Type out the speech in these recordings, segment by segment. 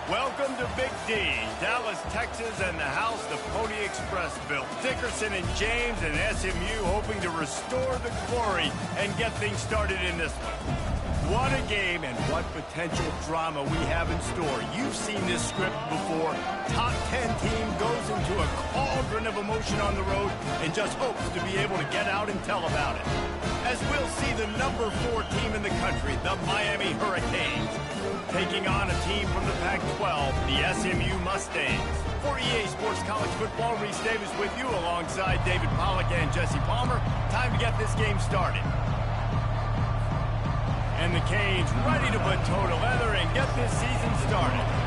Welcome to Big D, Dallas, Texas, and the house the Pony Express built. Dickerson and James and SMU hoping to restore the glory and get things started in this one. What a game and what potential drama we have in store. You've seen this script before. Top 10 team goes into a cauldron of emotion on the road and just hopes to be able to get out and tell about it. As we'll see the number 4 team in the country, the Miami Hurricanes, taking on a team from the Pac-12, the SMU Mustangs. For EA Sports College Football, Reese Davis with you alongside David Pollack and Jesse Palmer. Time to get this game started. And the Canes ready to put toe to leather and get this season started.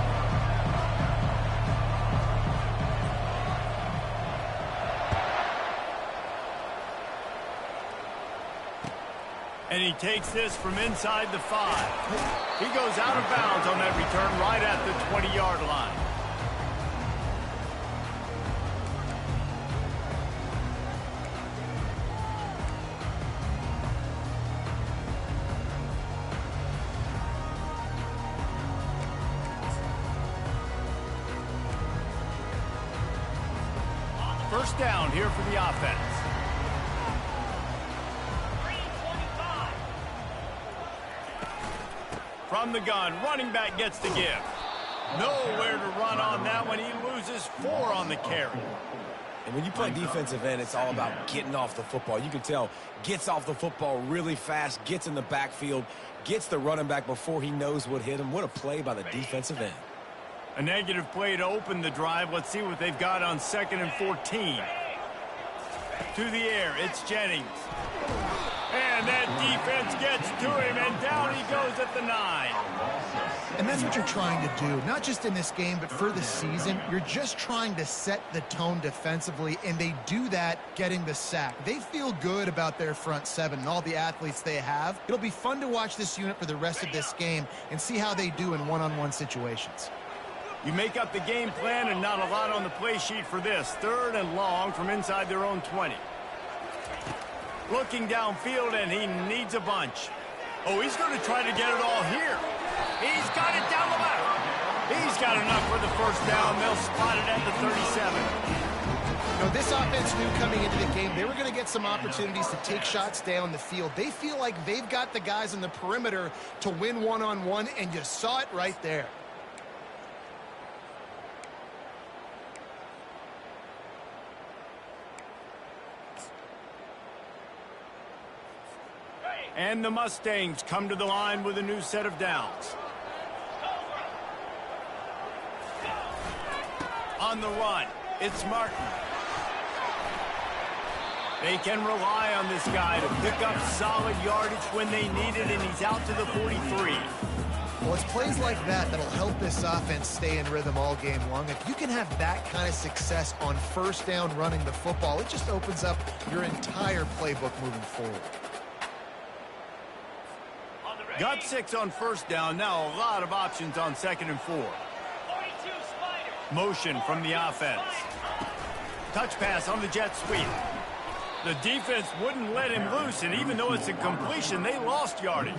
And he takes this from inside the 5. He goes out of bounds on that return right at the 20-yard line. First down here for the offense. From the gun, running back gets the give. Nowhere to run on that one. He loses 4 on the carry. And when you play defensive end, it's all about getting off the football. You can tell, gets off the football really fast, gets in the backfield, gets the running back before he knows what hit him. What a play by the defensive end. A negative play to open the drive. Let's see what they've got on 2nd and 14. To the air, it's Jennings. And that defense gets to him, and down he goes at the 9. And that's what you're trying to do, not just in this game, but for the season. You're just trying to set the tone defensively, and they do that getting the sack. They feel good about their front 7 and all the athletes they have. It'll be fun to watch this unit for the rest of this game and see how they do in one-on-one situations. You make up the game plan and not a lot on the play sheet for this. 3rd and long from inside their own 20. Looking downfield, and he needs a bunch. Oh, he's going to try to get it all here. He's got it down the left. He's got enough for the first down. They'll spot it at the 37. You know, this offense knew coming into the game they were going to get some opportunities to take shots down the field. They feel like they've got the guys on the perimeter to win one-on-one, and you saw it right there. And the Mustangs come to the line with a new set of downs. On the run, it's Martin. They can rely on this guy to pick up solid yardage when they need it, and he's out to the 43. Well, it's plays like that that'll help this offense stay in rhythm all game long. If you can have that kind of success on first down running the football, it just opens up your entire playbook moving forward. Got 6 on first down. Now a lot of options on 2nd and 4. Motion from the offense. Touch pass on the jet sweep. The defense wouldn't let him loose, and even though it's a completion, they lost yardage.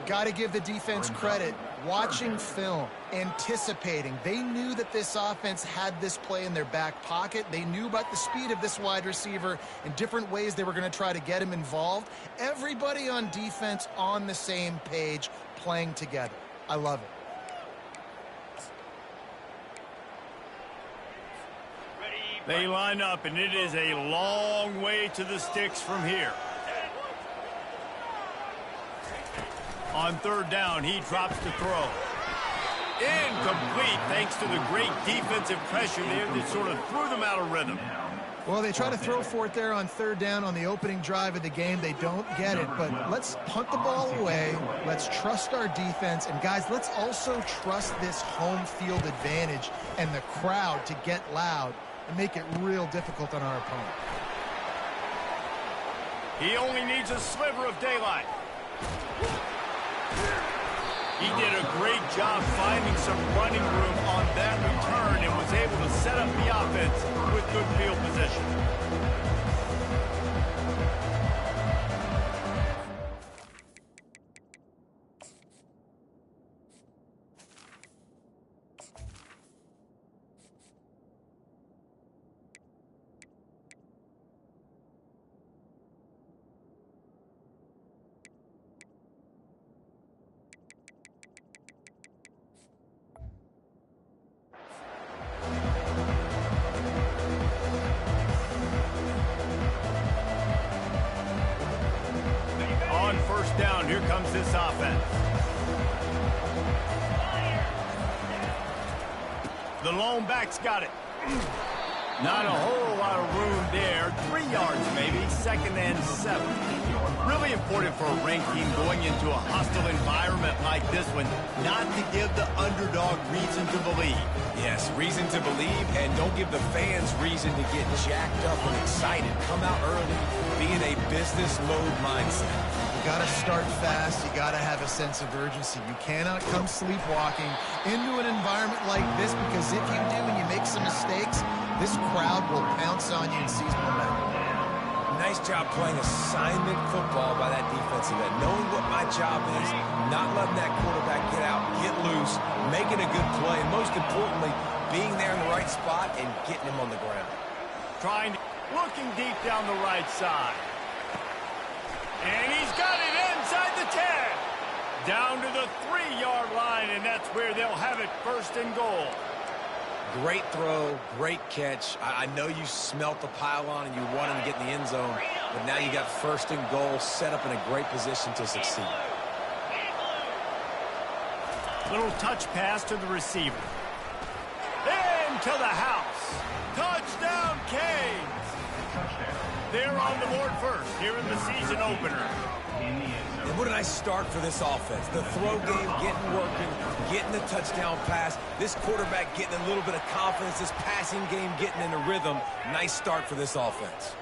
Got to give the defense credit. Watching film, anticipating. They knew that this offense had this play in their back pocket. They knew about the speed of this wide receiver and different ways they were going to try to get him involved. Everybody on defense on the same page, playing together. I love it. They line up, and it is a long way to the sticks from here. On 3rd down, he drops the throw. Incomplete, thanks to the great defensive pressure there that sort of threw them out of rhythm. Well, they try to throw for it there on 3rd down on the opening drive of the game. They don't get it, but let's punt the ball away. Let's trust our defense. And, guys, let's also trust this home field advantage and the crowd to get loud and make it real difficult on our opponent. He only needs a sliver of daylight. He did a great job finding some running room on that return and was able to set up the offense with good field position. down. Here comes this offense. The lone back's got it. Not a whole lot of room there. 3 yards maybe, 2nd and 7. Really important for a ranked team going into a hostile environment like this one, not to give the underdog reason to believe. Yes, reason to believe, and don't give the fans reason to get jacked up and excited. Come out early, be in a business mode mindset. You got to start fast. You got to have a sense of urgency. You cannot come sleepwalking into an environment like this, because if you do and you make some mistakes, this crowd will pounce on you and seize momentum. Nice job playing assignment football by that defensive end. Knowing what my job is, not letting that quarterback get out, get loose, making a good play, and most importantly, being there in the right spot and getting him on the ground. Looking deep down the right side. And he's got it inside the 10. Down to the 3-yard line, and that's where they'll have it, 1st and goal. Great throw, great catch. I know you smelt the pylon and you wanted to get in the end zone, but now you got 1st and goal set up in a great position to succeed. Little touch pass to the receiver. Into the house. Touchdown, Canes. They're on the board first here in the season opener. And what a nice start for this offense. The throw game getting working, getting the touchdown pass. This quarterback getting a little bit of confidence. This passing game getting in a rhythm. Nice start for this offense.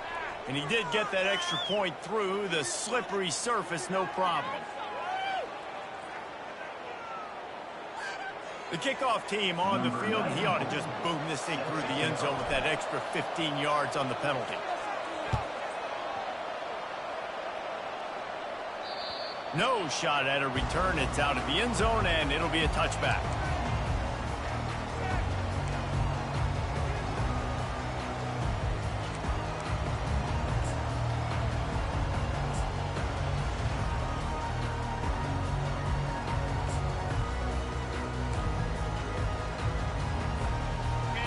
And he did get that extra point through the slippery surface, no problem. The kickoff team on the field, he ought to just boom this thing through the end zone with that extra 15 yards on the penalty. No shot at a return. It's out of the end zone, and it'll be a touchback.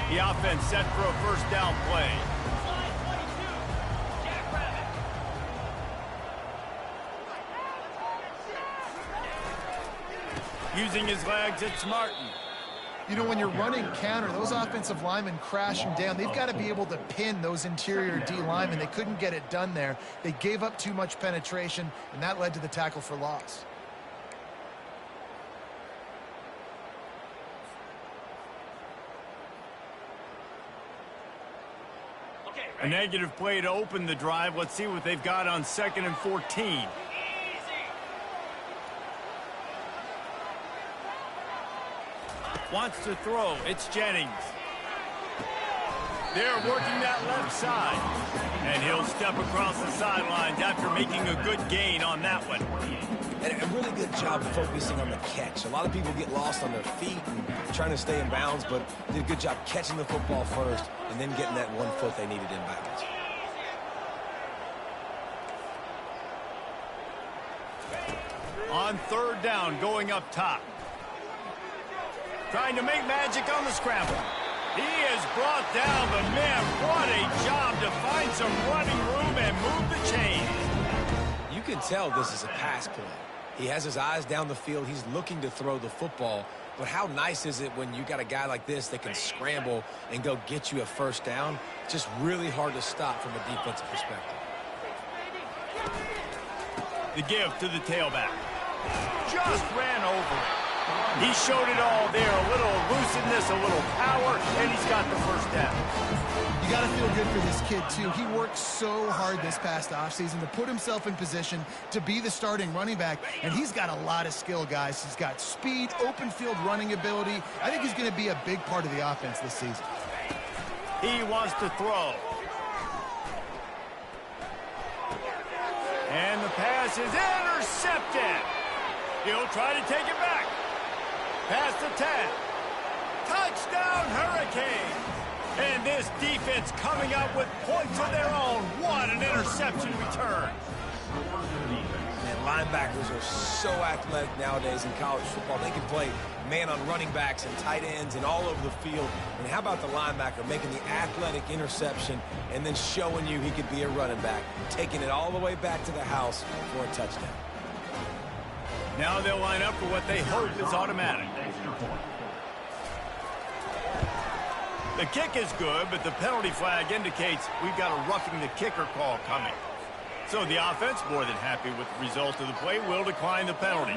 The offense set for a 1st down play. Using his legs, it's Martin. You know, when you're running counter, those offensive linemen crashing down, they've got to be able to pin those interior D linemen. They couldn't get it done there. They gave up too much penetration, and that led to the tackle for loss. A negative play to open the drive. Let's see what they've got on 2nd and 14. Wants to throw. It's Jennings. They're working that left side. And he'll step across the sidelines after making a good gain on that one. And a really good job focusing on the catch. A lot of people get lost on their feet and trying to stay in bounds, but did a good job catching the football first and then getting that 1 foot they needed in bounds. On 3rd down, going up top. Trying to make magic on the scramble. He is brought down, but man, what a job to find some running room and move the chains. You can tell this is a pass play. He has his eyes down the field. He's looking to throw the football. But how nice is it when you got a guy like this that can scramble and go get you a 1st down? Just really hard to stop from a defensive perspective. The give to the tailback. Just ran over it. He showed it all there. A little elusiveness, a little power, and he's got the 1st down. You got to feel good for this kid, too. He worked so hard this past offseason to put himself in position to be the starting running back, and he's got a lot of skill, guys. He's got speed, open field running ability. I think he's going to be a big part of the offense this season. He wants to throw. And the pass is intercepted. He'll try to take it back. Past the 10. Touchdown, Hurricanes. And this defense coming up with points of their own. What an interception return. And linebackers are so athletic nowadays in college football. They can play man on running backs and tight ends and all over the field. And how about the linebacker making the athletic interception and then showing you he could be a running back, taking it all the way back to the house for a touchdown. Now they'll line up for what they hope is automatic. The kick is good, but the penalty flag indicates we've got a roughing the kicker call coming. So the offense, more than happy with the result of the play, will decline the penalty.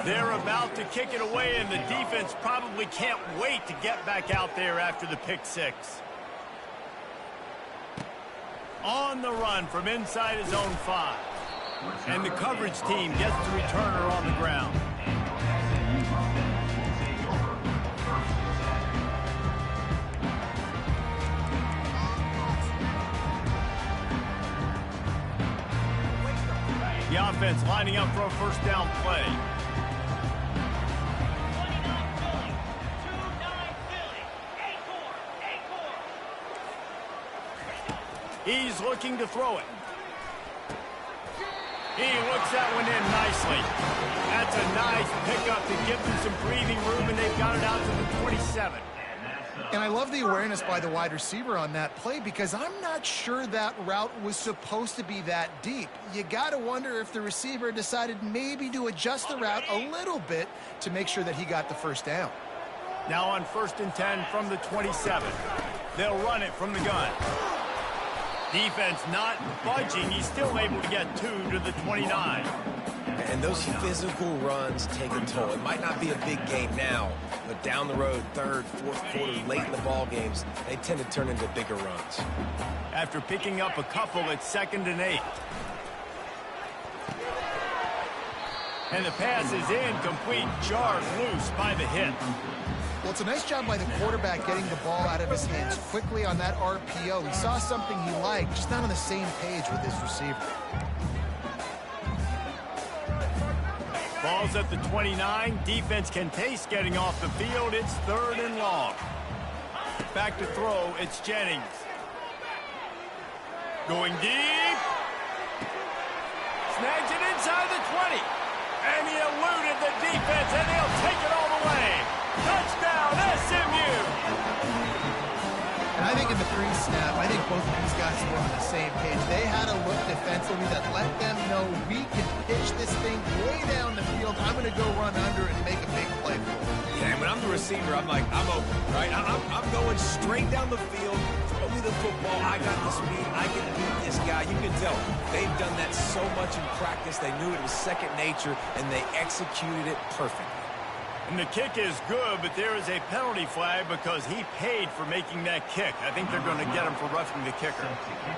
They're about to kick it away, and the defense probably can't wait to get back out there after the pick six. On the run from inside his own 5. And the coverage team gets the returner on the ground. The offense lining up for a first down play. He's looking to throw it. He looks that one in nicely. That's a nice pickup to give them some breathing room, and they've got it out to the 27. And I love the awareness by the wide receiver on that play because I'm not sure that route was supposed to be that deep. You got to wonder if the receiver decided maybe to adjust the route a little bit to make sure that he got the first down. Now on 1st and 10 from the 27. They'll run it from the gun. Defense not budging. He's still able to get 2 to the 29. And those physical runs take a toll. It might not be a big game now, but down the road, 3rd, 4th quarter, late in the ball games, they tend to turn into bigger runs. After picking up a couple, it's 2nd and 8. And the pass is incomplete, jarred loose by the hit. Well, it's a nice job by the quarterback getting the ball out of his hands quickly on that RPO. He saw something he liked, just not on the same page with his receiver. Ball's at the 29. Defense can taste getting off the field. It's 3rd and long. Back to throw. It's Jennings. Going deep. Snags it inside the 20. And he eluded the defense, and they'll take it all the way. Touchdown, SMU! And I think in the pre-snap, I think both of these guys were on the same page. They had a look defensively that let them know we can pitch this thing way down the field. I'm going to go run under and make a big play for it. Yeah, and when I'm the receiver, I'm like, I'm open, right? I'm going straight down the field. Throw me the football. I got the speed. I can beat this guy. You can tell they've done that so much in practice. They knew it was second nature, and they executed it perfectly. And the kick is good, but there is a penalty flag because he paid for making that kick. I think they're going to get him for roughing the kicker.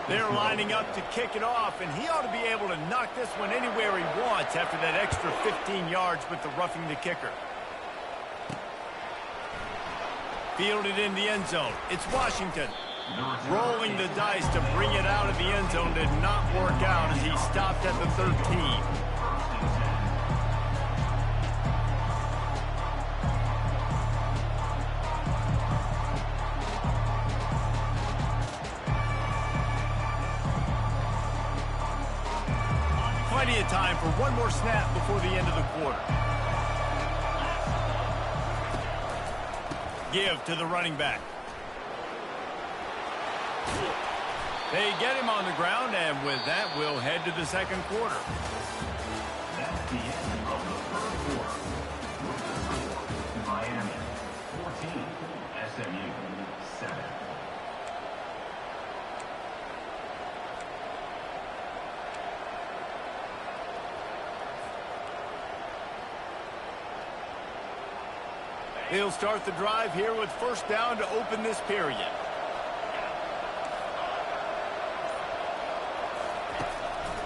They're lining up to kick it off, and he ought to be able to knock this one anywhere he wants after that extra 15 yards with the roughing the kicker. Fielded in the end zone. It's Washington. Rolling the dice to bring it out of the end zone did not work out as he stopped at the 13. Plenty of time for one more snap before the end of the quarter. Give to the running back. They get him on the ground, and with that, we'll head to the second quarter. That's the end of the third quarter. Miami 14, SMU 7. They'll start the drive here with first down to open this period.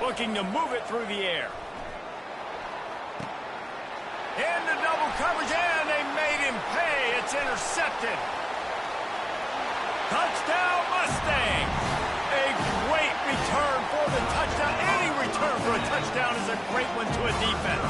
Looking to move it through the air. Into double coverage, and they made him pay. It's intercepted. Touchdown, Mustangs. A great return for the touchdown. Any return for a touchdown is a great one to a defense.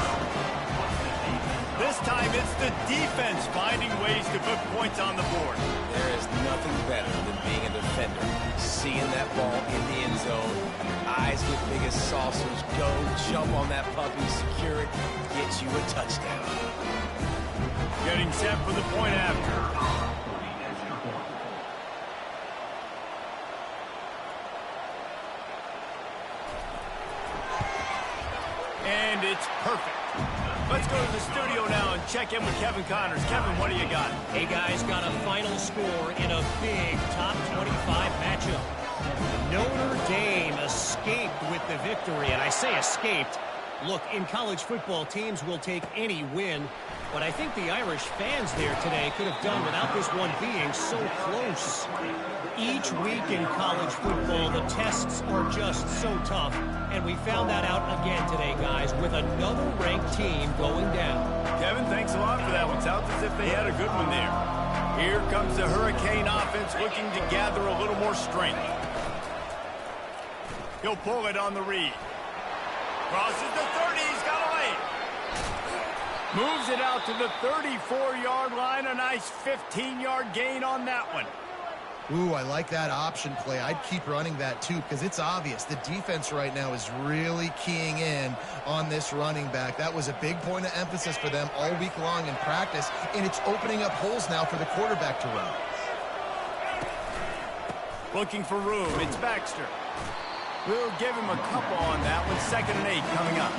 This time, it's the defense finding ways to put points on the board. There is nothing better than being a defender. Seeing that ball in the end zone, your eyes get big as saucers. Go, jump on that puppy, secure it, get you a touchdown. Getting set for the point after. And it's perfect. Let's go to the studio now and check in with Kevin Connors. Kevin, what do you got? Hey, guys, got a final score in a big top 25 matchup. Notre Dame escaped with the victory, and I say escaped. Look, in college football, teams will take any win, but I think the Irish fans there today could have done without this one being so close. Each week in college football, the tests are just so tough, and we found that out again today, guys, with another ranked team going down. Kevin, thanks a lot for that one. Sounds as if they had a good one there. Here comes the Hurricane offense looking to gather a little more strength. He'll pull it on the read. Crosses the 30, he's got away. Moves it out to the 34-yard line. A nice 15-yard gain on that one. Ooh, I like that option play. I'd keep running that too because it's obvious the defense right now is really keying in on this running back. That was a big point of emphasis for them all week long in practice, and it's opening up holes now for the quarterback to run. Looking for room. It's Baxter. We'll give him a couple on that one. 2nd and 8 coming up.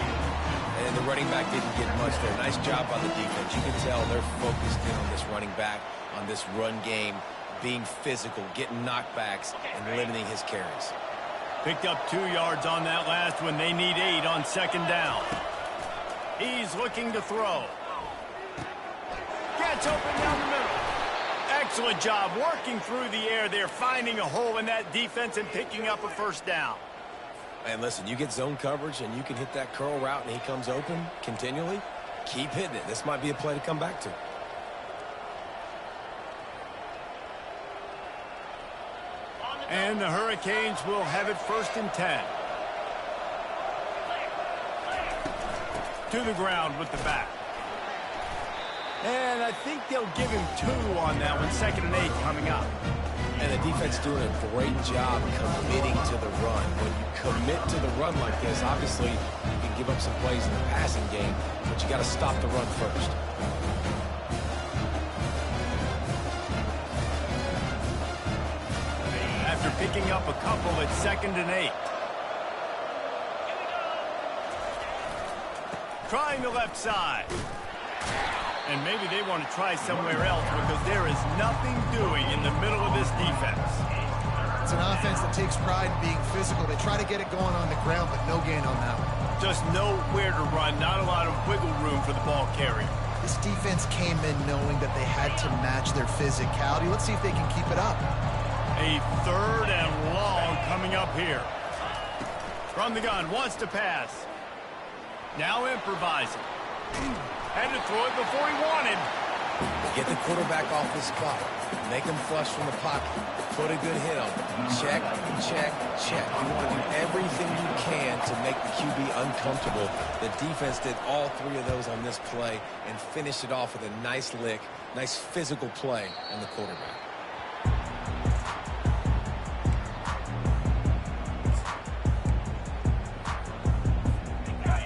And the running back didn't get much there. Nice job by the defense. You can tell they're focused in on this running back, on this run game, being physical, getting knockbacks, and limiting his carries. Picked up 2 yards on that last one. They need 8 on 2nd down. He's looking to throw. Gets open down the middle. Excellent job working through the air there, finding a hole in that defense and picking up a 1st down. And listen, you get zone coverage and you can hit that curl route and he comes open continually. Keep hitting it. This might be a play to come back to. And the Hurricanes will have it 1st and 10. To the ground with the back. And I think they'll give him 2 on that one. 2nd and 8 coming up. And the defense doing a great job committing to the run. When you commit to the run like this, obviously you can give up some plays in the passing game, but you got to stop the run first. After picking up a couple, it's 2nd and 8. Trying the left side. And maybe they want to try somewhere else because there is nothing doing in the middle of this defense. It's an offense that takes pride in being physical. They try to get it going on the ground, but no gain on that one. Just nowhere to run, not a lot of wiggle room for the ball carrier. This defense came in knowing that they had to match their physicality. Let's see if they can keep it up. A 3rd and long coming up here. From the gun, wants to pass. Now improvising. Had to throw it before he wanted. Get the quarterback off his spot. Make him flush from the pocket. Put a good hit on him. Check, check, check. You want to do everything you can to make the QB uncomfortable. The defense did all 3 of those on this play and finished it off with a nice lick, nice physical play on the quarterback.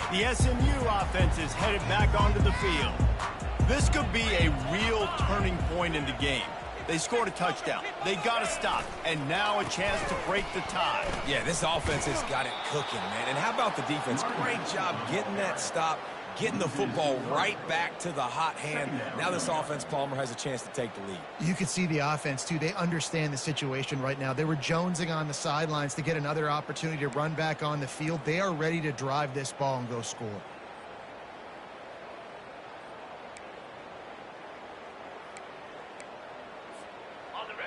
The SMU offense is headed back onto the field. This could be a real turning point in the game. They scored a touchdown. They got to stop. And now a chance to break the tie. Yeah, this offense has got it cooking, man. And how about the defense? Great job getting that stop, getting the football right back to the hot hand. Now this offense, Palmer, has a chance to take the lead. You can see the offense, too. They understand the situation right now. They were jonesing on the sidelines to get another opportunity to run back on the field. They are ready to drive this ball and go score.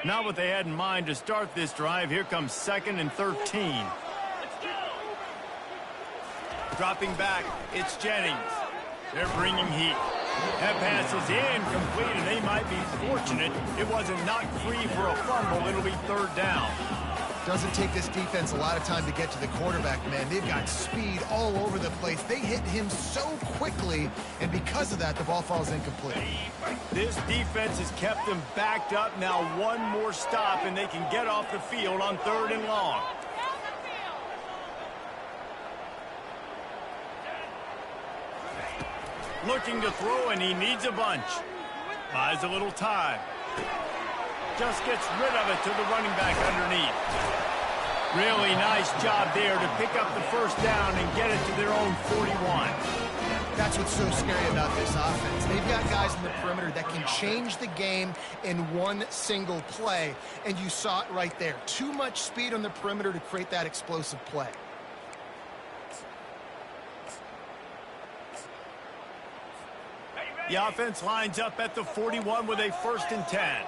Not what they had in mind to start this drive. Here comes 2nd and 13. Dropping back, it's Jennings. They're bringing heat. That pass is incomplete, and they might be fortunate it wasn't knocked free for a fumble. It'll be 3rd down. Doesn't take this defense a lot of time to get to the quarterback, man. They've got speed all over the place. They hit him so quickly, and because of that, the ball falls incomplete. This defense has kept them backed up. Now 1 more stop, and they can get off the field on 3rd and long. Looking to throw, and he needs a bunch. Buys a little time. Just gets rid of it to the running back underneath. Really nice job there to pick up the 1st down and get it to their own 41. That's what's so scary about this offense. They've got guys in the perimeter that can change the game in one single play, and you saw it right there. Too much speed on the perimeter to create that explosive play. The offense lines up at the 41 with a 1st and 10.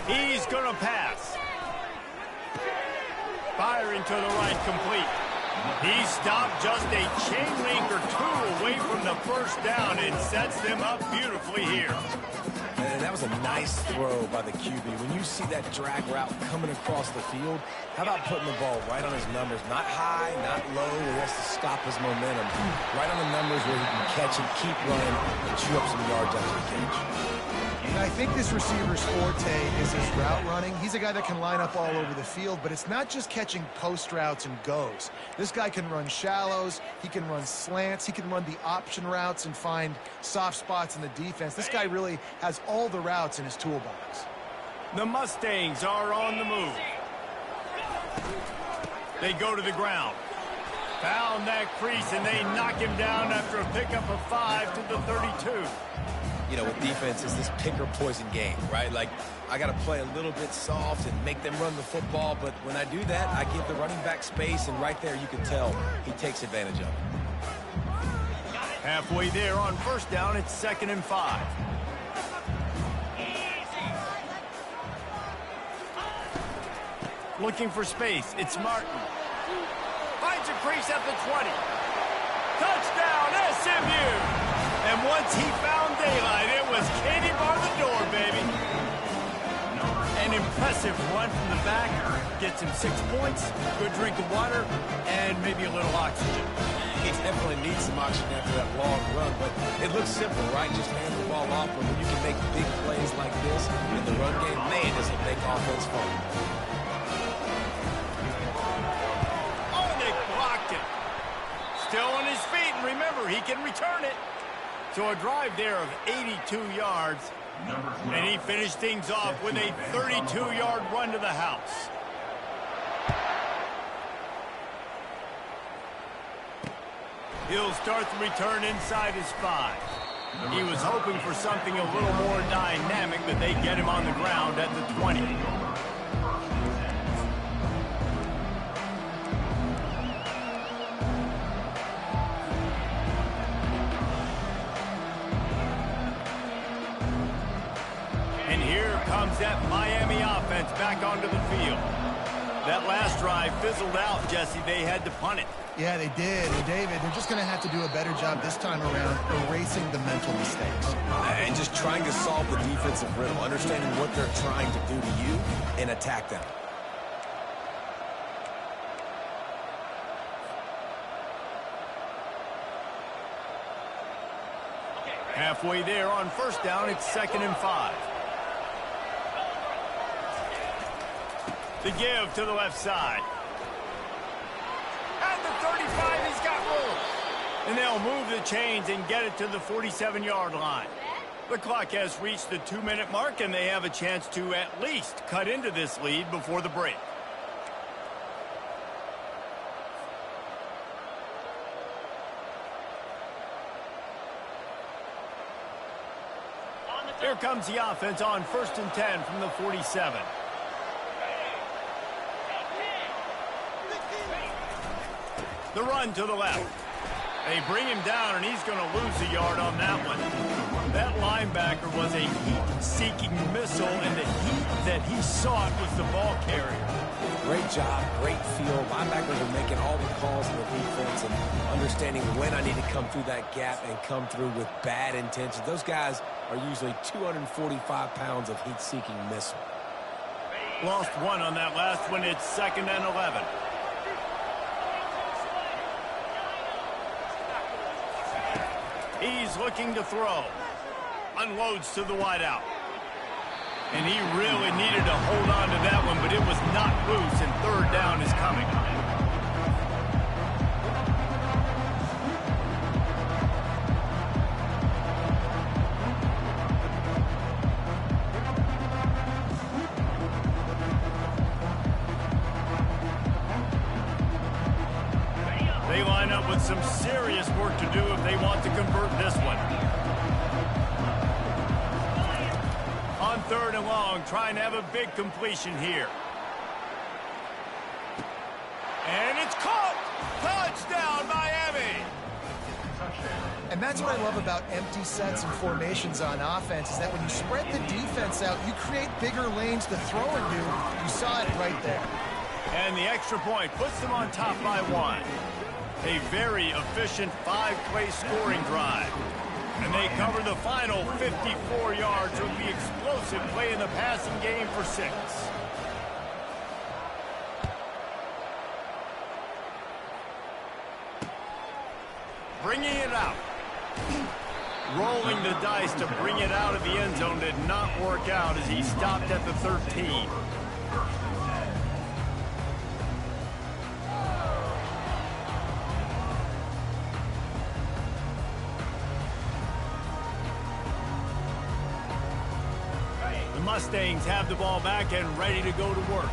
He's going to pass. Firing to the right, complete. He stopped just a chain link or two away from the 1st down and sets them up beautifully here. And that was a nice throw by the QB. When you see that drag route coming across the field, how about putting the ball right on his numbers? Not high, not low, where he has to stop his momentum. Right on the numbers where he can catch and keep running and chew up some yards after the catch. And I think this receiver's forte is his route running. He's a guy that can line up all over the field, but it's not just catching post routes and goes. This guy can run shallows, he can run slants, he can run the option routes and find soft spots in the defense. This guy really has all the routes in his toolbox. The Mustangs are on the move. They go to the ground. Found that crease, and they knock him down after a pickup of 5 to the 32. You know, with defense, it's this pick or poison game, right? Like, I got to play a little bit soft and make them run the football, but when I do that, I give the running back space, and right there you can tell he takes advantage of it. Halfway there on 1st down, it's 2nd and 5. Looking for space, it's Martin. Finds a crease at the 20. Touchdown, SMU! And once he found daylight, it was Katie bar the door, baby. An impressive run from the back. Gets him 6 points, good drink of water, and maybe a little oxygen. He definitely needs some oxygen after that long run, but it looks simple, right? Just hand the ball off, but when you can make big plays like this in the run game, man, does it make offense fun. Oh, they blocked it. Still on his feet, and remember, he can return it. So a drive there of 82 yards, and he finished things off with a 32-yard run to the house. He'll start the return inside his 5. He was hoping for something a little more dynamic, but they get him on the ground at the 20. Comes that Miami offense back onto the field. That last drive fizzled out, Jesse. They had to punt it. Yeah, they did. And David, they're just going to have to do a better job this time around erasing the mental mistakes. And just trying to solve the defensive riddle, understanding what they're trying to do to you and attack them. Halfway there on 1st down, it's 2nd and 5. The give to the left side. At the 35, he's got room. And they'll move the chains and get it to the 47-yard line. The clock has reached the 2-minute mark, and they have a chance to at least cut into this lead before the break. Here comes the offense on 1st and 10 from the 47. The run to the left. They bring him down, and he's going to lose a yard on that one. That linebacker was a heat-seeking missile, and the heat that he sought was the ball carrier. Great job, great feel. Linebackers are making all the calls in the defense and understanding when I need to come through that gap and come through with bad intentions. Those guys are usually 245 pounds of heat-seeking missile. Lost one on that last one. It's 2nd and 11. He's looking to throw. Unloads to the wideout. And he really needed to hold on to that one, but it was not loose, and 3rd down is coming. They line up with some serious work to do if they want to convert this one. On 3rd and long, trying to have a big completion here. And it's caught! Touchdown, Miami! And that's what I love about empty sets and formations on offense, is that when you spread the defense out, you create bigger lanes to throw into. You saw it right there. And the extra point puts them on top by 1. A very efficient 5-play scoring drive. And they cover the final 54 yards with the explosive play in the passing game for 6. Bringing it out. Rolling the dice to bring it out of the end zone did not work out as he stopped at the 13. The Mustangs have the ball back and ready to go to work.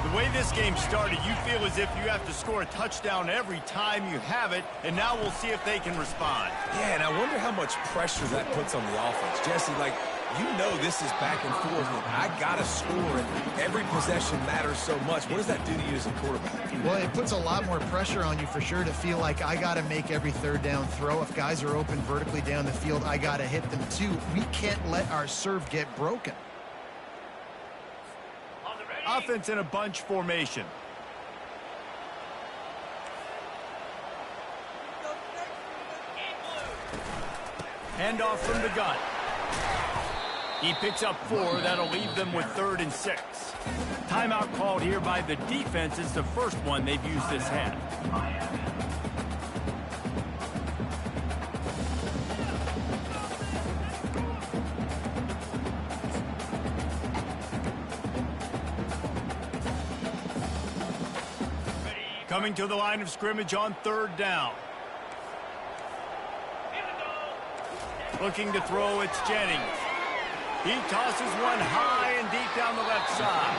The way this game started, you feel as if you have to score a touchdown every time you have it, and now we'll see if they can respond. Yeah, and I wonder how much pressure that puts on the offense. Jesse, like, you know this is back and forth, and I got to score, and every possession matters so much. What does that do to you as a quarterback? Well, it puts a lot more pressure on you for sure to feel like I got to make every 3rd down throw. If guys are open vertically down the field, I got to hit them too. We can't let our serve get broken. Offense in a bunch formation. Handoff from the gun. He picks up 4. That'll leave them with 3rd and 6. Timeout called here by the defense. It's the first one they've used this half. Coming to the line of scrimmage on 3rd down. Looking to throw, it's Jennings. He tosses one high and deep down the left side.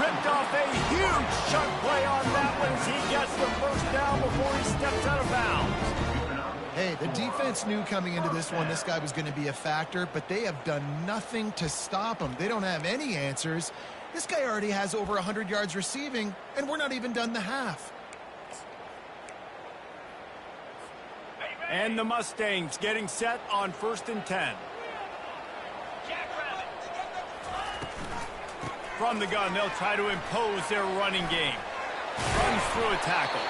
Ripped off a huge chunk play on that one as he gets the 1st down before he steps out of bounds. Hey, the defense knew coming into this one this guy was going to be a factor, but they have done nothing to stop him. They don't have any answers. This guy already has over 100 yards receiving, and we're not even done the half. And the Mustangs getting set on 1st and 10. From the gun, they'll try to impose their running game. Runs through a tackle.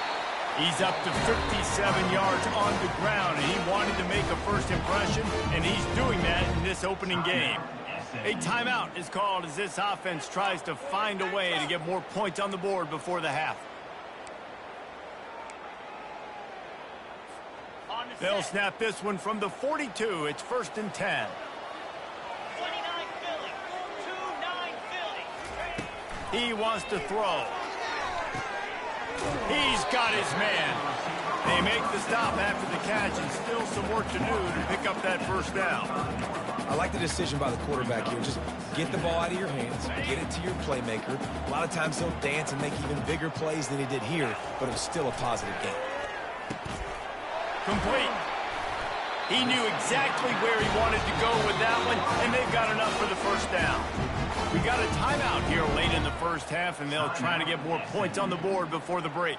He's up to 57 yards on the ground, and he wanted to make a first impression, and he's doing that in this opening game. A timeout is called as this offense tries to find a way to get more points on the board before the half. They'll snap this one from the 42. It's 1st and 10. 29 Philly. He wants to throw. He's got his man. They make the stop after the catch, and still some work to do to pick up that 1st down. I like the decision by the quarterback here. Just get the ball out of your hands, get it to your playmaker. A lot of times he'll dance and make even bigger plays than he did here, but it was still a positive game. Complete. He knew exactly where he wanted to go with that one, and they've got enough for the 1st down. We got a timeout here late in the 1st half, and they'll try to get more points on the board before the break.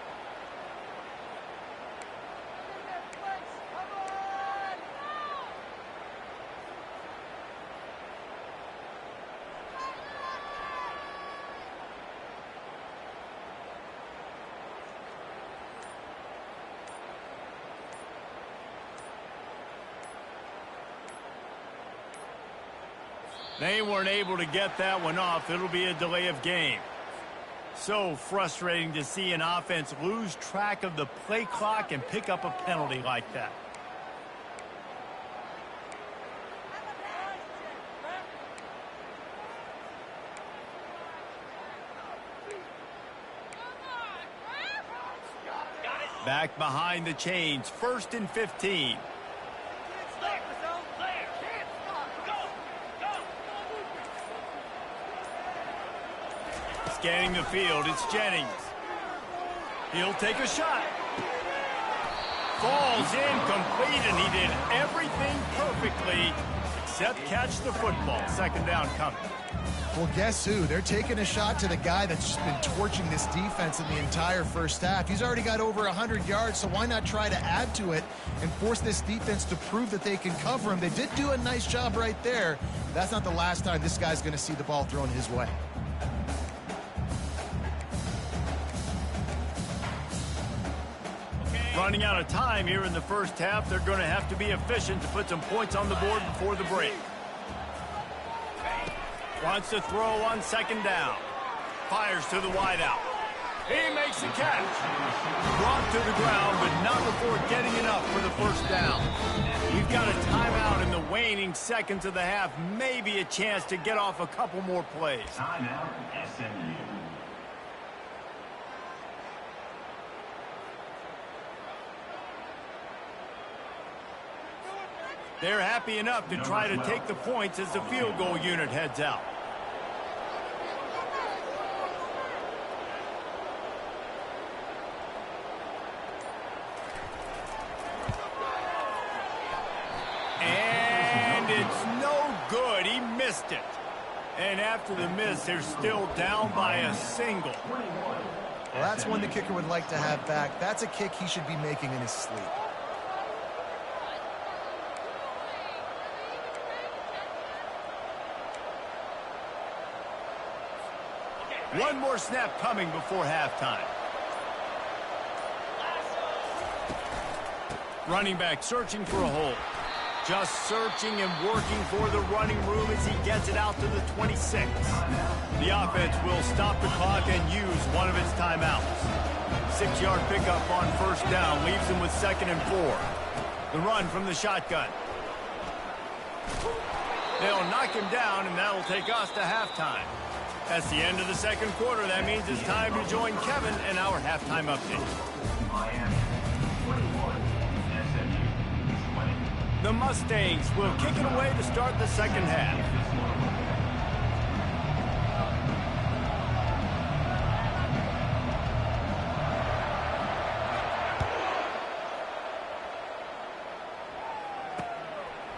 They weren't able to get that one off. It'll be a delay of game. So frustrating to see an offense lose track of the play clock and pick up a penalty like that. Back behind the chains, 1st and 15. Scanning the field, it's Jennings. He'll take a shot. falls incomplete, and he did everything perfectly except catch the football. Second down coming. Well, guess who? They're taking a shot to the guy that's just been torching this defense in the entire first half. He's already got over 100 yards, so why not try to add to it and force this defense to prove that they can cover him? They did do a nice job right there. That's not the last time this guy's going to see the ball thrown his way. Running out of time here in the first half. They're going to have to be efficient to put some points on the board before the break. Wants to throw on second down. Fires to the wideout. He makes the catch. Brought to the ground, but not before getting enough for the first down. You've got a timeout in the waning seconds of the half. Maybe a chance to get off a couple more plays. Timeout, SMU. They're happy enough to try to take the points as the field goal unit heads out. And it's no good. He missed it. And after the miss, they're still down by a single. Well, that's one the kicker would like to have back. That's a kick he should be making in his sleep. One more snap coming before halftime. Running back searching for a hole. Just searching and working for the running room as he gets it out to the 26. The offense will stop the clock and use one of its timeouts. 6-yard pickup on first down leaves them with 2nd and 4. The run from the shotgun. They'll knock him down, and that'll take us to halftime. That's the end of the second quarter. That means it's time to join Kevin and our halftime update. Miami 21, SMU 20. The Mustangs will kick it away to start the second half.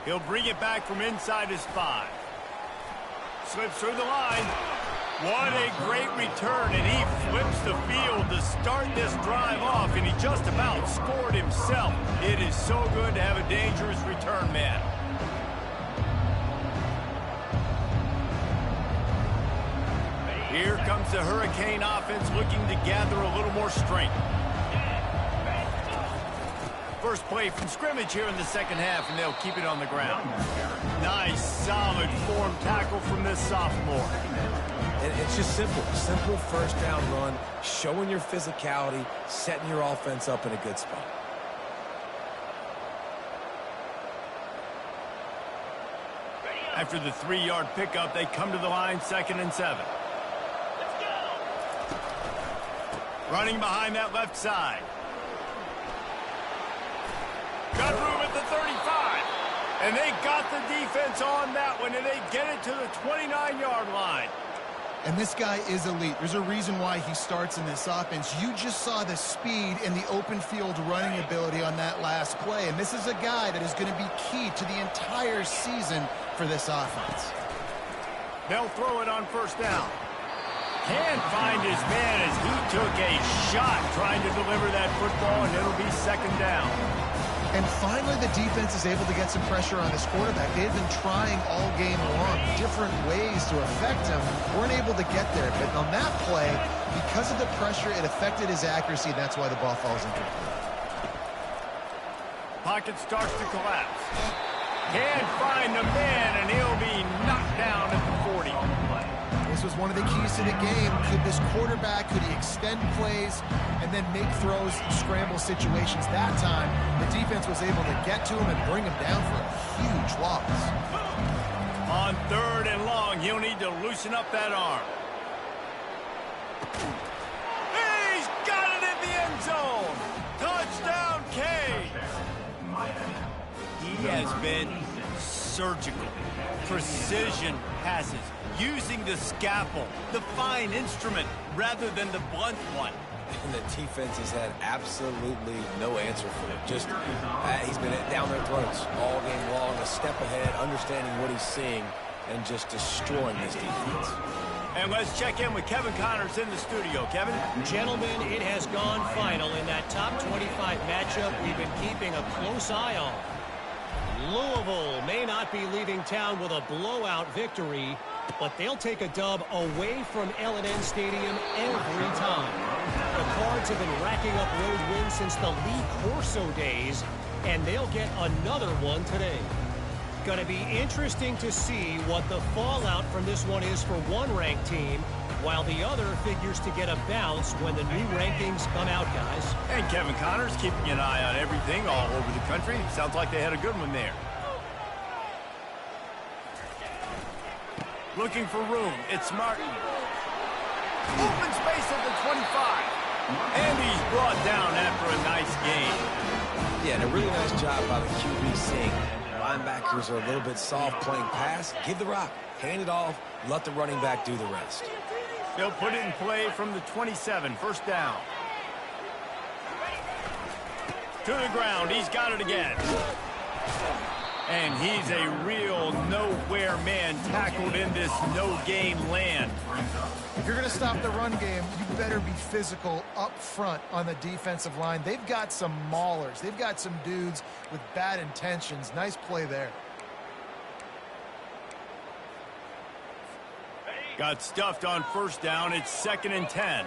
He'll bring it back from inside his 5. Slips through the line. What a great return, and he flips the field to start this drive off, and he just about scored himself. It is so good to have a dangerous return man. Here comes the Hurricane offense looking to gather a little more strength. First play from scrimmage here in the second half, and they'll keep it on the ground. Nice, solid form tackle from this sophomore. And it's just simple. Simple first down run, showing your physicality, setting your offense up in a good spot. After the 3-yard pickup, they come to the line, 2nd and 7. Running behind that left side. Got room at the 35. And they got the defense on that one, and they get it to the 29-yard line. And this guy is elite. There's a reason why he starts in this offense. You just saw the speed and the open field running ability on that last play. And this is a guy that is going to be key to the entire season for this offense. They'll throw it on first down. Can't find his man as he took a shot trying to deliver that football, and it'll be 2nd down. And finally, the defense is able to get some pressure on this quarterback. They've been trying all game long different ways to affect him. Weren't able to get there. But on that play, because of the pressure, it affected his accuracy. That's why the ball falls incomplete. Pocket starts to collapse. Can't find the man, and he'll be knocked down at the 40. This was one of the keys to the game. Could this quarterback, could he extend plays and then make throws in scramble situations? That time, the defense was able to get to him and bring him down for a huge loss. On 3rd and long, he'll need to loosen up that arm. He's got it in the end zone. Touchdown, Cade. He has been surgical. Precision passes. Using the scalpel, the fine instrument, rather than the blunt one. And the defense has had absolutely no answer for it. Just, he's been down their throats all game long, a step ahead, understanding what he's seeing, and just destroying this defense. And let's check in with Kevin Connors in the studio. Kevin? Gentlemen, it has gone final in that top 25 matchup we've been keeping a close eye on. Louisville may not be leaving town with a blowout victory, but they'll take a dub away from L&N Stadium every time. The Cards have been racking up road wins since the Lee Corso days, and they'll get another one today. Going to be interesting to see what the fallout from this one is for one ranked team, while the other figures to get a bounce when the new rankings come out, guys. And Kevin Connors keeping an eye on everything all over the country. Sounds like they had a good one there. Looking for room. It's Martin. Open space at the 25. And he's brought down after a nice game. Yeah, and a really nice job by the QB seeing linebackers are a little bit soft playing pass. Give the rock. Hand it off. Let the running back do the rest. They'll put it in play from the 27. First down. To the ground. He's got it again. And he's a real nowhere man tackled in this no-game land. If you're going to stop the run game, you better be physical up front on the defensive line. They've got some maulers. They've got some dudes with bad intentions. Nice play there. Got stuffed on first down. It's 2nd and 10.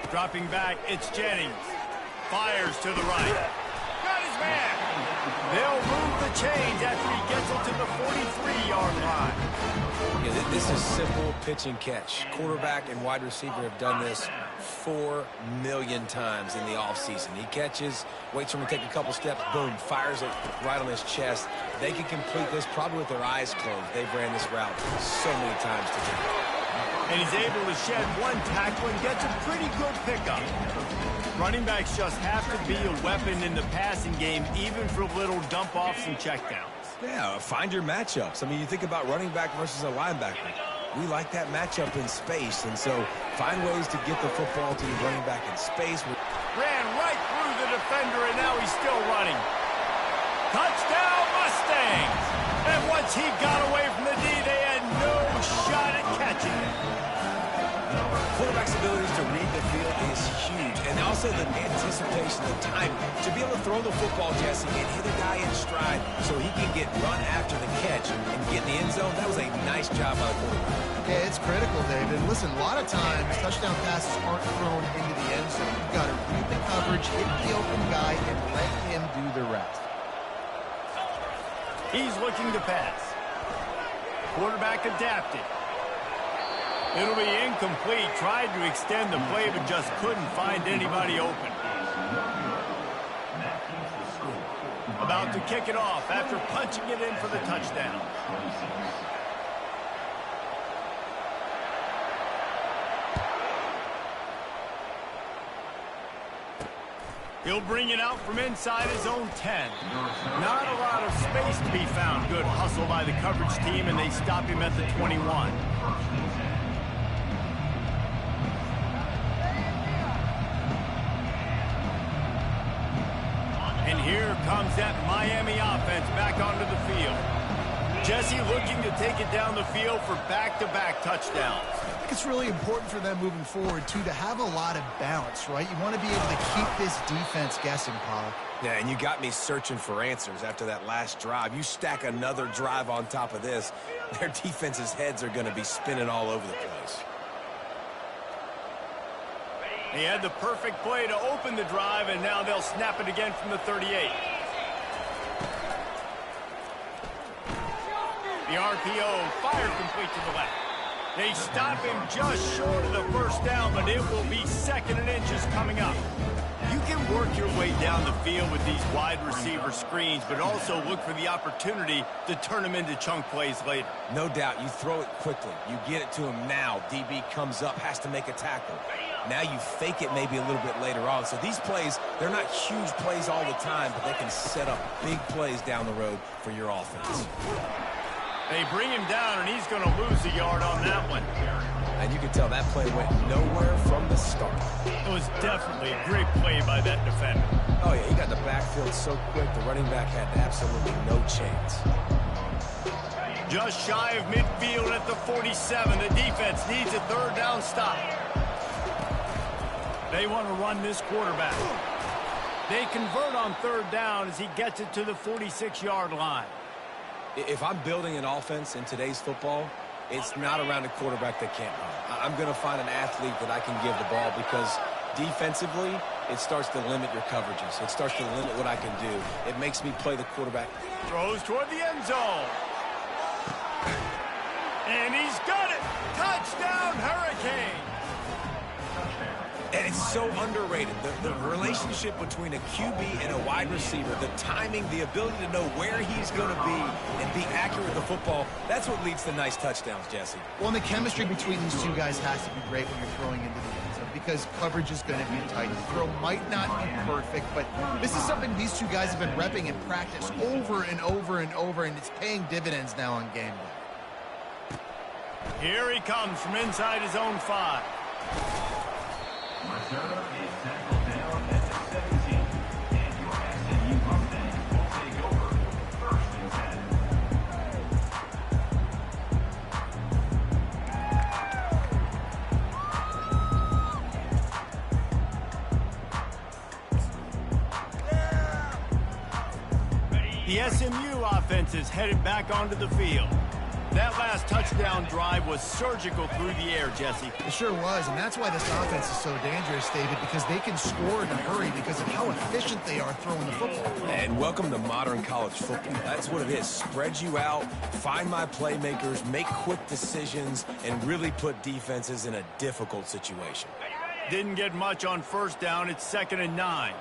Dropping back, it's Jennings. Fires to the right. Got his man. They'll move the chains after he gets it to the 43-yard line. Yeah, this is simple pitch and catch. Quarterback and wide receiver have done this 4 million times in the offseason. He catches, waits for him to take a couple steps, boom, fires it right on his chest. They can complete this probably with their eyes closed. They've ran this route so many times today. And he's able to shed one tackle and gets a pretty good pickup. Running backs just have to be a weapon in the passing game, even for little dump-offs and checkdowns. Yeah, find your matchups. I mean, you think about running back versus a linebacker. We like that matchup in space, and so find ways to get the football to the running back in space. Ran right through the defender, and now he's still running. Touchdown, Mustangs! And once he got away from the D, they had no shot at catching it. Quarterback's abilities to read the field is huge, and also the anticipation, the time to be able to throw the football, Jesse, and hit a guy in stride so he can get run after the catch and get in the end zone. That was a nice job by the quarterback. Yeah, it's critical, David. Listen, a lot of times touchdown passes aren't thrown into the end zone. You've got to read the coverage, hit the open guy, and let him do the rest. He's looking to pass. Quarterback adapted. It'll be incomplete. Tried to extend the play, but just couldn't find anybody open. About to kick it off after punching it in for the touchdown. He'll bring it out from inside his own 10. Not a lot of space to be found. Good hustle by the coverage team, and they stop him at the 21. And here comes that Miami offense back onto the field. Jesse looking to take it down the field for back-to-back touchdowns. I think it's really important for them moving forward, too, to have a lot of balance, right? You want to be able to keep this defense guessing, Pollock. Yeah, and you got me searching for answers after that last drive. You stack another drive on top of this, their defense's heads are going to be spinning all over the place. He had the perfect play to open the drive, and now they'll snap it again from the 38. The RPO fired complete to the left. They stop him just short of the first down, but it will be 2nd and inches coming up. You can work your way down the field with these wide receiver screens, but also look for the opportunity to turn them into chunk plays later. No doubt, you throw it quickly. You get it to him now. DB comes up, has to make a tackle. Now you fake it maybe a little bit later on. So these plays, they're not huge plays all the time, but they can set up big plays down the road for your offense. They bring him down, and he's going to lose a yard on that one. And you can tell that play went nowhere from the start. It was definitely a great play by that defender. Oh, yeah, he got the backfield so quick, the running back had absolutely no chance. Just shy of midfield at the 47. The defense needs a third down stop. They want to run this quarterback. They convert on third down as he gets it to the 46-yard line. If I'm building an offense in today's football, it's not around a quarterback that can't run. I'm going to find an athlete that I can give the ball because defensively, it starts to limit your coverages. It starts to limit what I can do. It makes me play the quarterback. Throws toward the end zone. And he's got it. Touchdown, Hurricane. And it's so underrated. The relationship between a QB and a wide receiver, the timing, the ability to know where he's going to be and be accurate with the football, that's what leads to nice touchdowns, Jesse. Well, and the chemistry between these two guys has to be great when you're throwing into the end zone because coverage is going to be tight. The throw might not be perfect, but this is something these two guys have been repping in practice over and over and over, and it's paying dividends now on game day. Here he comes from inside his own 5. Reserve is tackled down at the 17, and your SMU Mustangs will take over 1st and 10. The SMU offense is headed back onto the field. That last touchdown drive was surgical through the air, Jesse. It sure was, and that's why this offense is so dangerous, David, because they can score in a hurry because of how efficient they are throwing the football. And welcome to modern college football. That's what it is. Spread you out, find my playmakers, make quick decisions, and really put defenses in a difficult situation. Didn't get much on first down. It's 2nd and 9.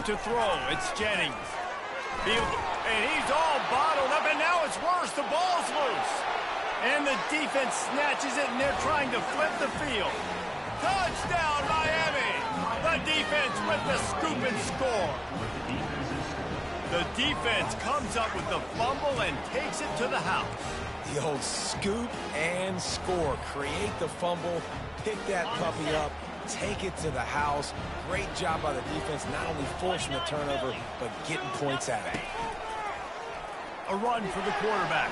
To throw, it's Jennings. And he's all bottled up, and now it's worse. The ball's loose. And the defense snatches it, and they're trying to flip the field. Touchdown, Miami! The defense with the scoop and score. The defense comes up with the fumble and takes it to the house. The old scoop and score. Create the fumble, pick that puppy up, take it to the house. Great job by the defense, not only forcing the turnover, but getting points out of it. A run for the quarterback.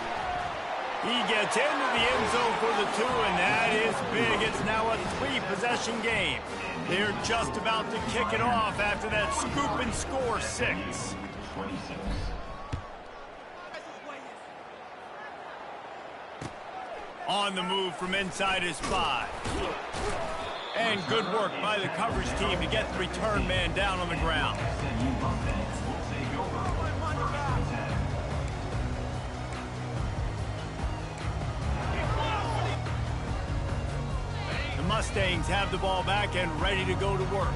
He gets into the end zone for the 2, and that is big. It's now a 3-possession game. They're just about to kick it off after that scoop and score 6. 26. On the move from inside his 5. And good work by the coverage team to get the return man down on the ground. SMU Mustangs will take over 1st and 10. The Mustangs have the ball back and ready to go to work.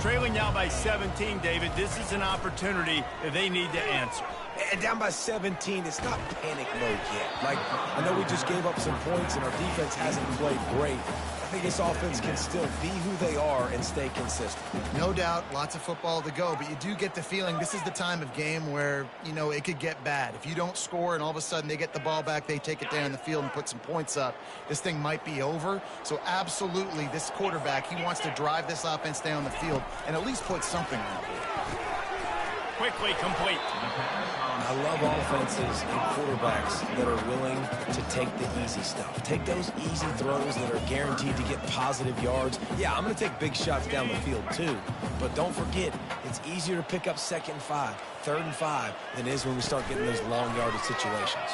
Trailing now by 17, David. This is an opportunity that they need to answer. And down by 17, it's not panic mode yet. Like, I know we just gave up some points and our defense hasn't played great. I think this offense can still be who they are and stay consistent. No doubt, lots of football to go, but you do get the feeling this is the time of game where, you know, it could get bad. If you don't score and all of a sudden they get the ball back, they take it down the field and put some points up, this thing might be over. So absolutely, this quarterback, he wants to drive this offense down the field and at least put something on the board. Quickly complete. I love offenses and quarterbacks that are willing to take the easy stuff. Take those easy throws that are guaranteed to get positive yards. Yeah, I'm going to take big shots down the field too. But don't forget, it's easier to pick up 2nd and 5, 3rd and 5 than it is when we start getting those long yardage situations.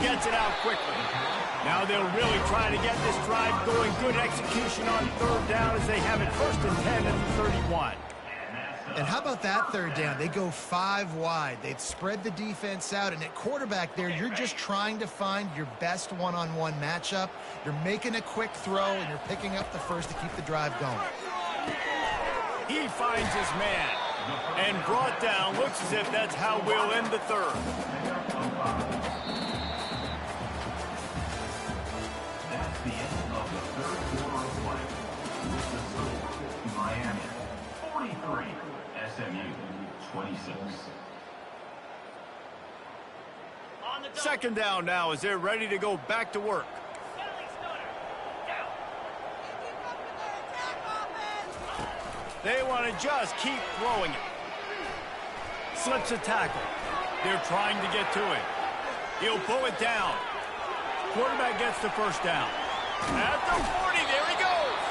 Gets it out quickly. Now they'll really try to get this drive going. Good execution on 3rd down as they have it 1st and 10 at the 31. And how about that 3rd down? They go 5 wide. They'd spread the defense out, and at quarterback there, you're just trying to find your best one-on-one matchup. You're making a quick throw, and you're picking up the first to keep the drive going. He finds his man and brought down. Looks as if that's how we'll end the 3rd. 26. Second down now as they're ready to go back to work. They want to just keep throwing it. Slips a tackle. They're trying to get to it. He'll pull it down. Quarterback gets the first down. At the 40, there he goes.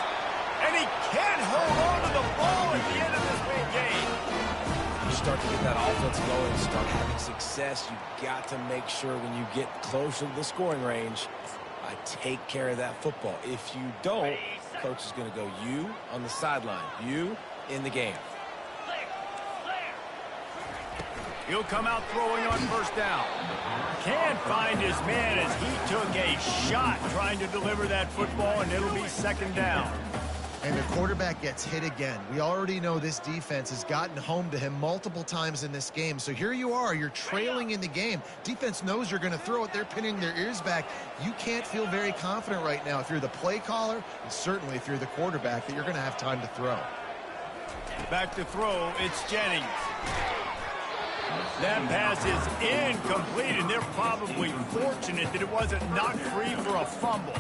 And he can't hold on to the ball at the end of this big game. You start to get that offense going, start having success, you've got to make sure when you get closer to the scoring range, take care of that football. If you don't, coach is going to go you on the sideline, you in the game. He'll come out throwing on first down. Can't find his man as he took a shot trying to deliver that football, and it'll be second down. And the quarterback gets hit again. We already know this defense has gotten home to him multiple times in this game. So here you are, you're trailing in the game. Defense knows you're going to throw it. They're pinning their ears back. You can't feel very confident right now if you're the play caller, and certainly if you're the quarterback, that you're going to have time to throw. Back to throw, it's Jennings. That pass is incomplete, and they're probably fortunate that it wasn't knocked free for a fumble.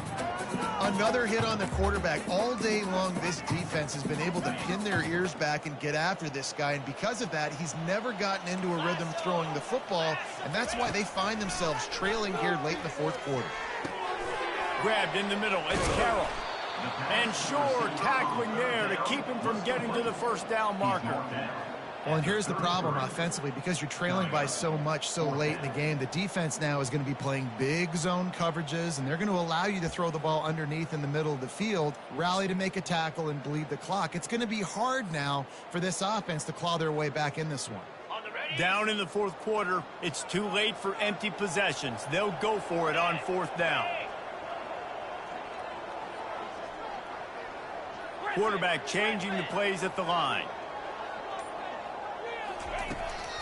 Another hit on the quarterback. All day long, this defense has been able to pin their ears back and get after this guy, and because of that, he's never gotten into a rhythm throwing the football, and that's why they find themselves trailing here late in the fourth quarter. Grabbed in the middle, it's Carroll. And Shore tackling there to keep him from getting to the first down marker. Well, and here's the problem offensively. Because you're trailing by so much so late in the game, the defense now is going to be playing big zone coverages, and they're going to allow you to throw the ball underneath in the middle of the field, rally to make a tackle, and bleed the clock. It's going to be hard now for this offense to claw their way back in this one. Down in the fourth quarter, it's too late for empty possessions. They'll go for it on fourth down. Quarterback changing the plays at the line.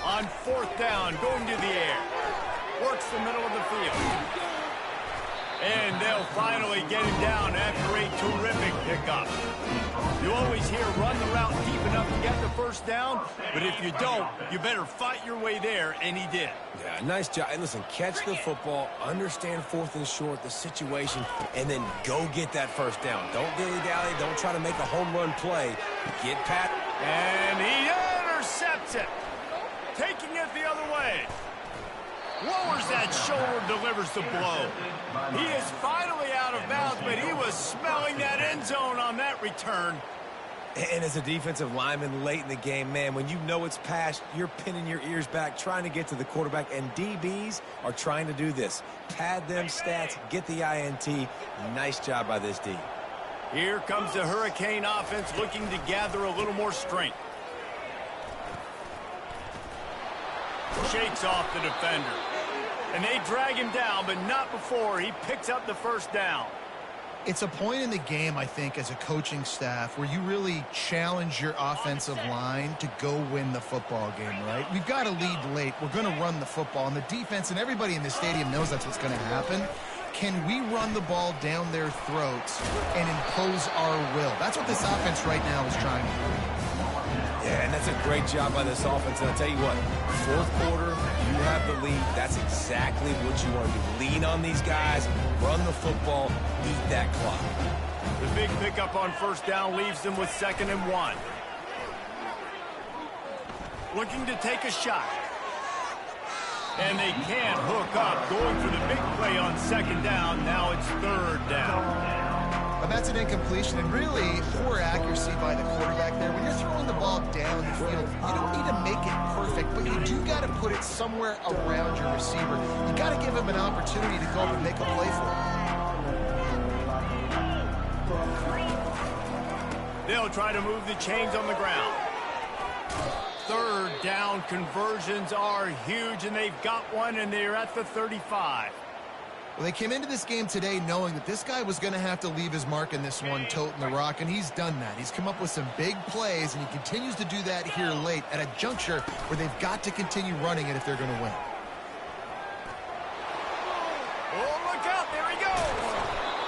On fourth down, going to the air. Works the middle of the field. And they'll finally get him down after a terrific pickup. You always hear run the route deep enough to get the first down, but if you don't, you better fight your way there, and he did. Yeah, nice job. And listen, catch the football, understand fourth and short, the situation, and then go get that first down. Don't dilly-dally. Don't try to make a home run play. Get Pat. And he intercepts it. Taking it the other way. Lowers that shoulder, delivers the blow. He is finally out of bounds, but he was smelling that end zone on that return. And as a defensive lineman late in the game, man, when you know it's past, you're pinning your ears back, trying to get to the quarterback, and DBs are trying to do this. Pad them stats, get the INT. Nice job by this D. Here comes the Hurricane offense looking to gather a little more strength. Shakes off the defender. And they drag him down, but not before he picks up the first down. It's a point in the game, I think, as a coaching staff where you really challenge your offensive line to go win the football game, right? We've got to lead late. We're going to run the football, and the defense and everybody in the stadium knows that's what's going to happen. Can we run the ball down their throats and impose our will? That's what this offense right now is trying to do. Yeah, and that's a great job by this offense. And I'll tell you what, fourth quarter, you have the lead. That's exactly what you want to do. Lean on these guys, run the football, eat that clock. The big pickup on first down leaves them with 2nd and 1. Looking to take a shot. And they can't hook up. Going for the big play on 2nd down. Now it's 3rd down. And that's an incompletion, and really poor accuracy by the quarterback there. When you're throwing the ball down the field, you don't need to make it perfect, but you do got to put it somewhere around your receiver. You got to give him an opportunity to go up and make a play for him. They'll try to move the chains on the ground. 3rd down conversions are huge, and they've got one, and they're at the 35. Well, they came into this game today knowing that this guy was going to have to leave his mark in this one, toting the rock, and he's done that. He's come up with some big plays, and he continues to do that here late at a juncture where they've got to continue running it if they're going to win. Oh, look out, there he goes.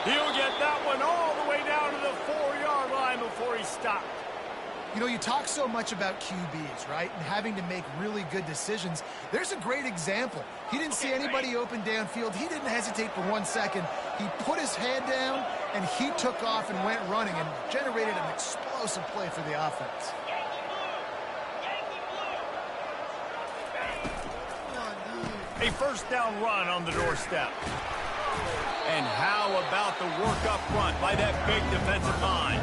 He'll get that one all the way down to the 4-yard line before he stopped. You know, you talk so much about QBs, right, and having to make really good decisions. There's a great example. He didn't see anybody open downfield. He didn't hesitate for 1 second. He put his head down, and he took off and went running and generated an explosive play for the offense. A first down run on the doorstep. And how about the work up front by that big defensive line?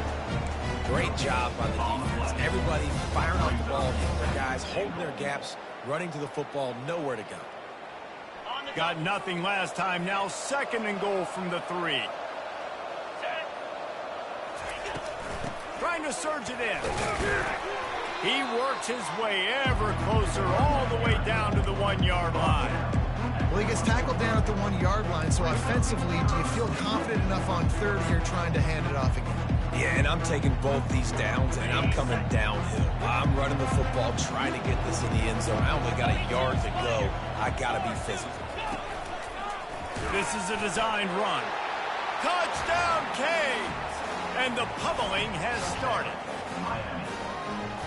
Great job by the defense. Everybody firing off the ball, hitting their guys, holding their gaps, running to the football, nowhere to go. Got nothing last time. Now 2nd and goal from the 3. Trying to surge it in. He works his way ever closer all the way down to the 1-yard line. Well, he gets tackled down at the 1-yard line, so offensively, do you feel confident enough on 3rd here trying to hand it off again? Yeah, and I'm taking both these downs, and I'm coming downhill. I'm running the football, trying to get this in the end zone. I only got a yard to go. I got to be physical. This is a designed run. Touchdown, Canes! And the pummeling has started.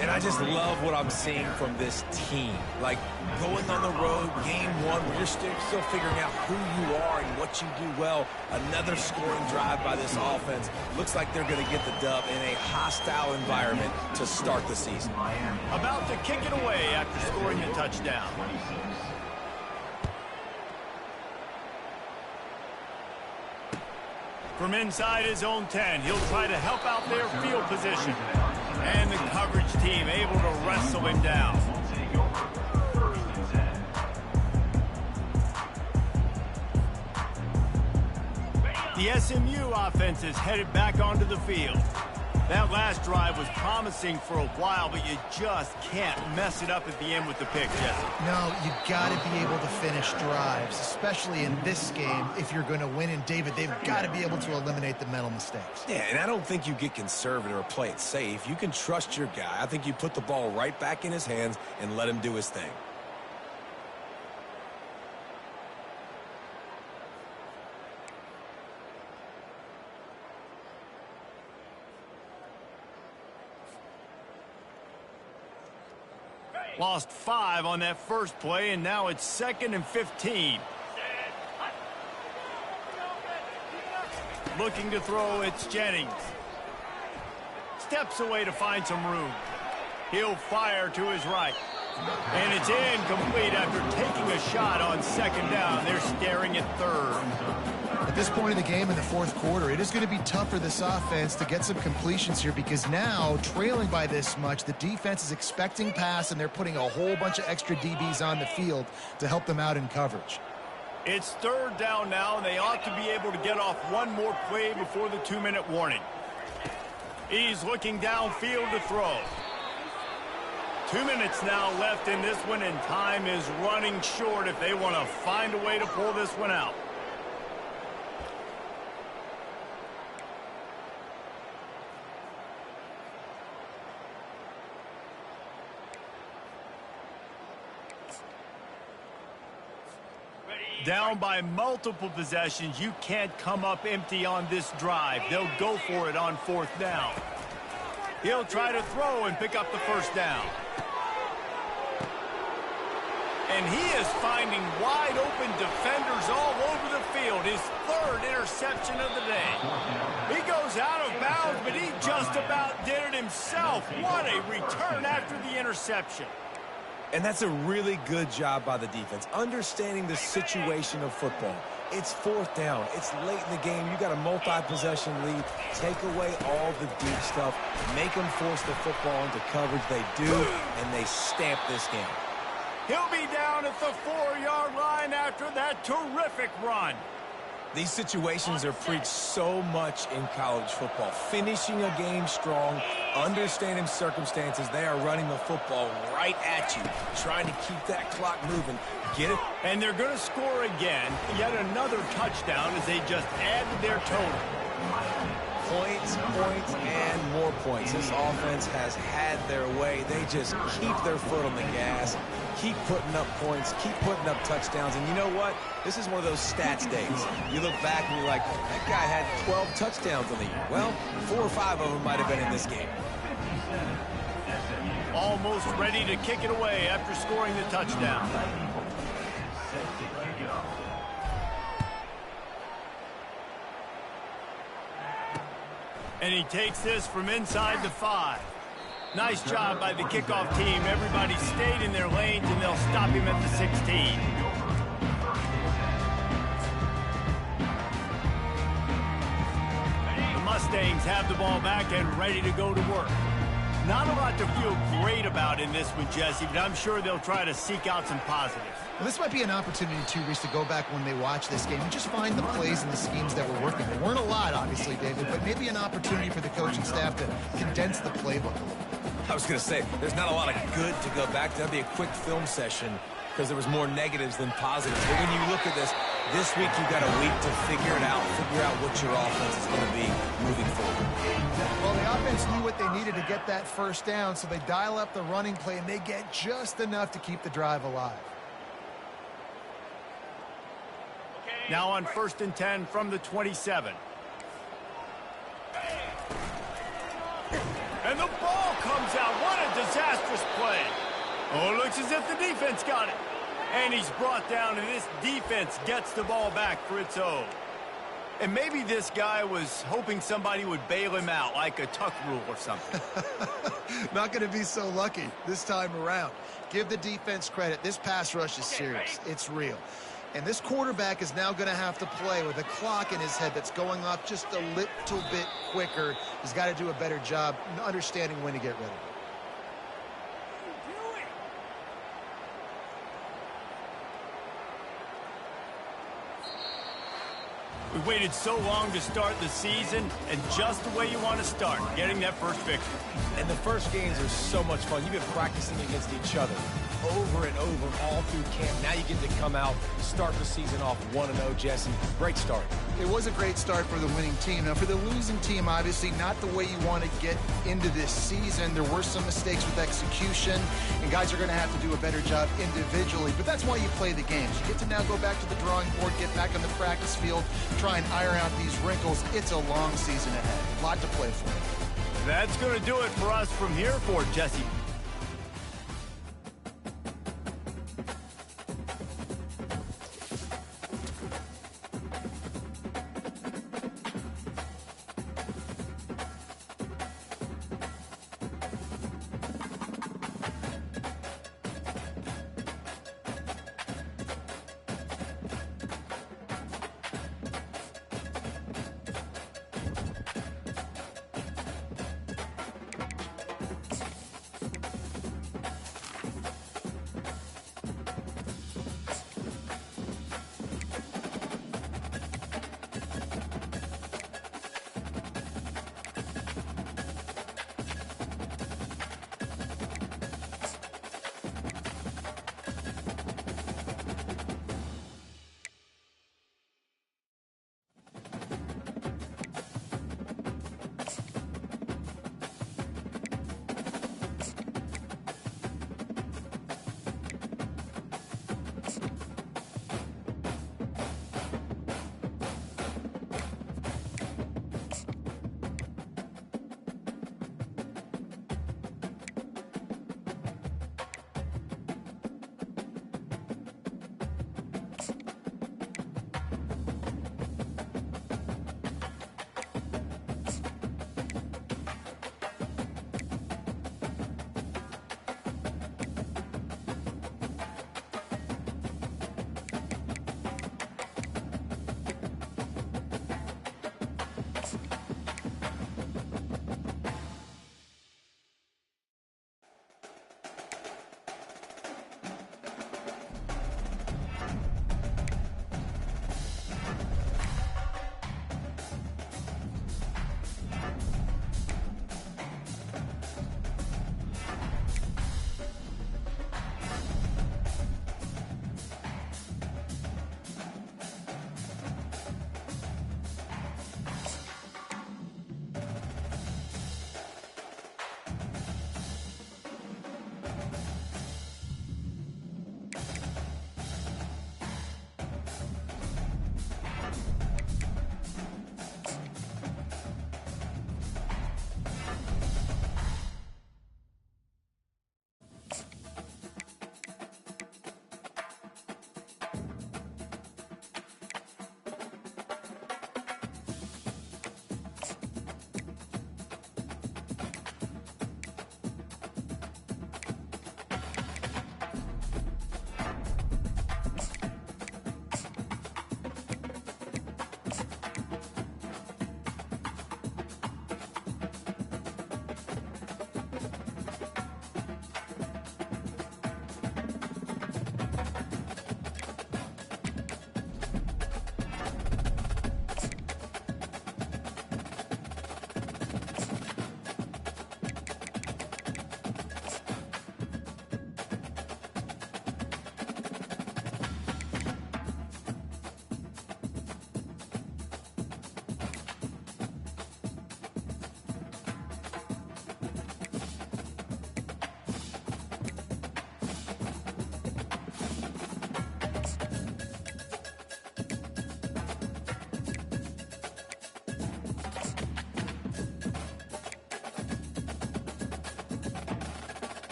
And I just love what I'm seeing from this team. Like, going on the road, game 1, where you're still figuring out who you are and what you do well. Another scoring drive by this offense. Looks like they're going to get the dub in a hostile environment to start the season. About to kick it away after scoring the touchdown. From inside his own 10, he'll try to help out their field position. And the coverage team able to wrestle him down. The SMU offense is headed back onto the field. That last drive was promising for a while, but you just can't mess it up at the end with the pick, Jesse. No, you got to be able to finish drives, especially in this game if you're going to win. And, David, they've got to be able to eliminate the mental mistakes. Yeah, and I don't think you get conservative or play it safe. You can trust your guy. I think you put the ball right back in his hands and let him do his thing. Lost 5 on that first play, and now it's 2nd and 15. Looking to throw, it's Jennings. Steps away to find some room. He'll fire to his right. And it's incomplete after taking a shot on 2nd down. They're staring at 3rd. At this point in the game in the 4th quarter, it is going to be tough for this offense to get some completions here because now, trailing by this much, the defense is expecting pass and they're putting a whole bunch of extra DBs on the field to help them out in coverage. It's 3rd down now, and they ought to be able to get off one more play before the 2-minute warning. He's looking downfield to throw. 2 minutes now left in this one, and time is running short if they want to find a way to pull this one out. Down by multiple possessions, you can't come up empty on this drive. They'll go for it on 4th down. He'll try to throw and pick up the 1st down. And he is finding wide open defenders all over the field. His 3rd interception of the day. He goes out of bounds, but he just about did it himself. What a return after the interception. And that's a really good job by the defense, understanding the situation of football. It's 4th down. It's late in the game. You got a multi-possession lead. Take away all the deep stuff. Make them force the football into coverage. They do, and they stamp this game. He'll be down at the 4-yard line after that terrific run. These situations are preached so much in college football. Finishing a game strong, understanding circumstances. They are running the football right at you, trying to keep that clock moving. Get it? And they're going to score again. Yet another touchdown as they just added their total. Points, points, and more points. This offense has had their way. They just keep their foot on the gas, keep putting up points, keep putting up touchdowns. And you know what? This is one of those stats days. You look back and you're like, that guy had 12 touchdowns on the year. Well, 4 or 5 of them might have been in this game. SMU. Almost ready to kick it away after scoring the touchdown. Set to kick off. And he takes this from inside the 5. Nice job by the kickoff team. Everybody stayed in their lanes, and they'll stop him at the 16. The Mustangs have the ball back and ready to go to work. Not a lot to feel great about in this one, Jesse, but I'm sure they'll try to seek out some positives. Well, this might be an opportunity, too, Reese, to go back when they watch this game and just find the plays and the schemes that were working. There weren't a lot, obviously, David, but maybe an opportunity for the coaching staff to condense the playbook a little. I was going to say, there's not a lot of good to go back to. That'd be a quick film session because there was more negatives than positives. But when you look at this week you've got a week to figure it out, figure out what your offense is going to be moving forward. Well, the offense knew what they needed to get that first down, so they dial up the running play, and they get just enough to keep the drive alive. Now on 1st and 10 from the 27. And the ball comes out. What a disastrous play. Oh, it looks as if the defense got it. And he's brought down, and this defense gets the ball back for its own. And maybe this guy was hoping somebody would bail him out, like a tuck rule or something. Not going to be so lucky this time around. Give the defense credit. This pass rush is serious. It's real. And this quarterback is now going to have to play with a clock in his head that's going off just a little bit quicker. He's got to do a better job understanding when to get ready. We waited so long to start the season, and just the way you want to start, getting that first victory. And the first games are so much fun. You've been practicing against each other over and over all through camp. Now you get to come out, start the season off 1-0, Jesse. Great start. It was a great start for the winning team. Now, for the losing team, obviously not the way you want to get into this season. There were some mistakes with execution, and guys are going to have to do a better job individually. But that's why you play the games. You get to now go back to the drawing board, get back on the practice field, try and iron out these wrinkles. It's a long season ahead. A lot to play for. That's going to do it for us from here for Jesse